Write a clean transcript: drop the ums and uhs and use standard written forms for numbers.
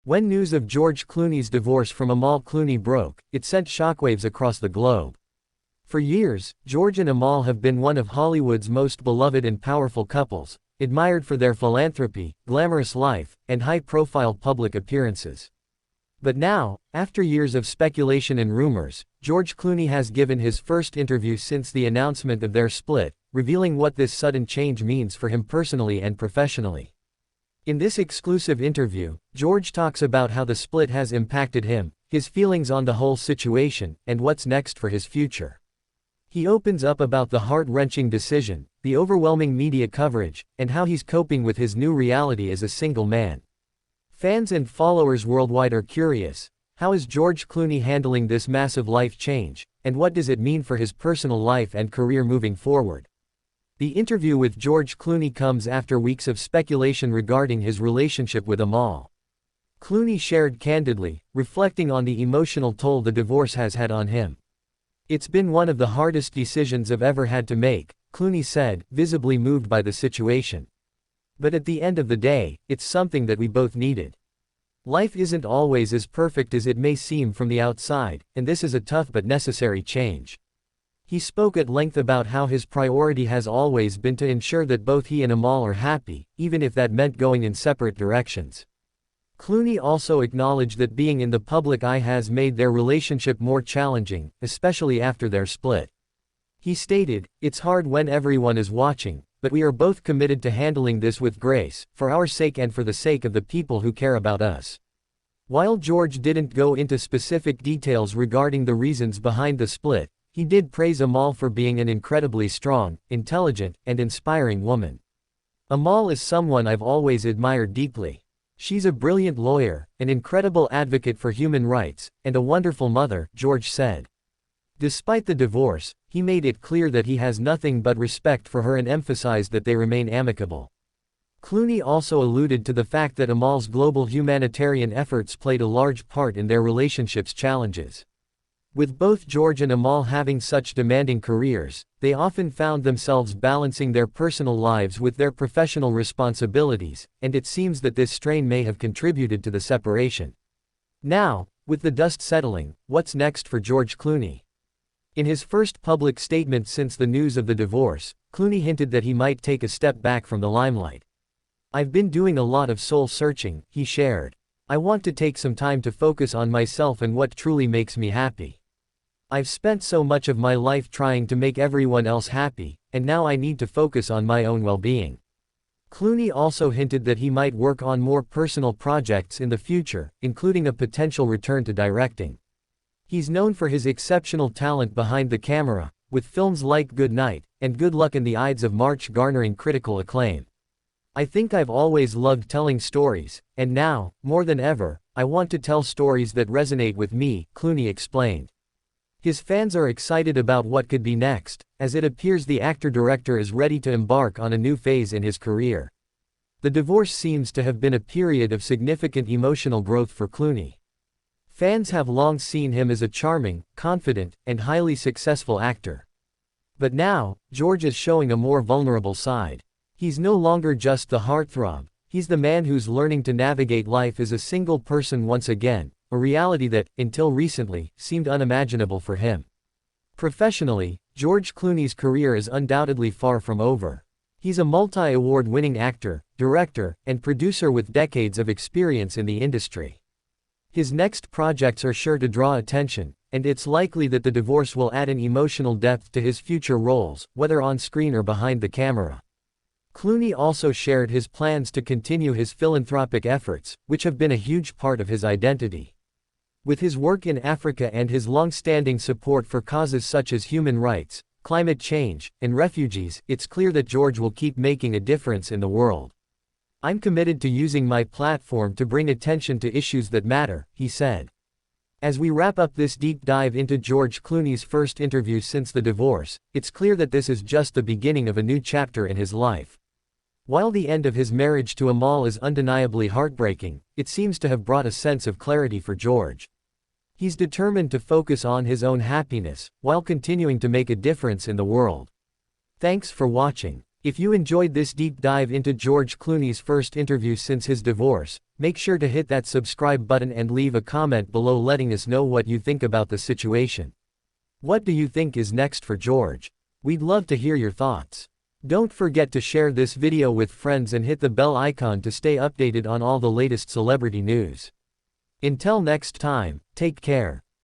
When news of George Clooney's divorce from Amal Clooney broke, it sent shockwaves across the globe. For years, George and Amal have been one of Hollywood's most beloved and powerful couples, admired for their philanthropy, glamorous life, and high-profile public appearances. But now, after years of speculation and rumors, George Clooney has given his first interview since the announcement of their split, revealing what this sudden change means for him personally and professionally. In this exclusive interview, George talks about how the split has impacted him, his feelings on the whole situation, and what's next for his future. He opens up about the heart-wrenching decision, the overwhelming media coverage, and how he's coping with his new reality as a single man. Fans and followers worldwide are curious. How is George Clooney handling this massive life change, and what does it mean for his personal life and career moving forward? The interview with George Clooney comes after weeks of speculation regarding his relationship with Amal. Clooney shared candidly, reflecting on the emotional toll the divorce has had on him. "It's been one of the hardest decisions I've ever had to make," Clooney said, visibly moved by the situation. "But at the end of the day, it's something that we both needed. Life isn't always as perfect as it may seem from the outside, and this is a tough but necessary change." He spoke at length about how his priority has always been to ensure that both he and Amal are happy, even if that meant going in separate directions. Clooney also acknowledged that being in the public eye has made their relationship more challenging, especially after their split. He stated, "It's hard when everyone is watching, but we are both committed to handling this with grace, for our sake and for the sake of the people who care about us." While George didn't go into specific details regarding the reasons behind the split, he did praise Amal for being an incredibly strong, intelligent, and inspiring woman. "Amal is someone I've always admired deeply. She's a brilliant lawyer, an incredible advocate for human rights, and a wonderful mother," George said. Despite the divorce, he made it clear that he has nothing but respect for her and emphasized that they remain amicable. Clooney also alluded to the fact that Amal's global humanitarian efforts played a large part in their relationship's challenges. With both George and Amal having such demanding careers, they often found themselves balancing their personal lives with their professional responsibilities, and it seems that this strain may have contributed to the separation. Now, with the dust settling, what's next for George Clooney? In his first public statement since the news of the divorce, Clooney hinted that he might take a step back from the limelight. "I've been doing a lot of soul-searching," he shared. "I want to take some time to focus on myself and what truly makes me happy. I've spent so much of my life trying to make everyone else happy, and now I need to focus on my own well-being." Clooney also hinted that he might work on more personal projects in the future, including a potential return to directing. He's known for his exceptional talent behind the camera, with films like Good Night and Good Luck in the Ides of March garnering critical acclaim. "I think I've always loved telling stories, and now, more than ever, I want to tell stories that resonate with me," Clooney explained. His fans are excited about what could be next, as it appears the actor-director is ready to embark on a new phase in his career. The divorce seems to have been a period of significant emotional growth for Clooney. Fans have long seen him as a charming, confident, and highly successful actor. But now, George is showing a more vulnerable side. He's no longer just the heartthrob, he's the man who's learning to navigate life as a single person once again, a reality that, until recently, seemed unimaginable for him. Professionally, George Clooney's career is undoubtedly far from over. He's a multi-award-winning actor, director, and producer with decades of experience in the industry. His next projects are sure to draw attention, and it's likely that the divorce will add an emotional depth to his future roles, whether on screen or behind the camera. Clooney also shared his plans to continue his philanthropic efforts, which have been a huge part of his identity. With his work in Africa and his long-standing support for causes such as human rights, climate change, and refugees, it's clear that George will keep making a difference in the world. "I'm committed to using my platform to bring attention to issues that matter," he said. As we wrap up this deep dive into George Clooney's first interview since the divorce, it's clear that this is just the beginning of a new chapter in his life. While the end of his marriage to Amal is undeniably heartbreaking, it seems to have brought a sense of clarity for George. He's determined to focus on his own happiness, while continuing to make a difference in the world. Thanks for watching. If you enjoyed this deep dive into George Clooney's first interview since his divorce, make sure to hit that subscribe button and leave a comment below letting us know what you think about the situation. What do you think is next for George? We'd love to hear your thoughts. Don't forget to share this video with friends and hit the bell icon to stay updated on all the latest celebrity news. Until next time, take care.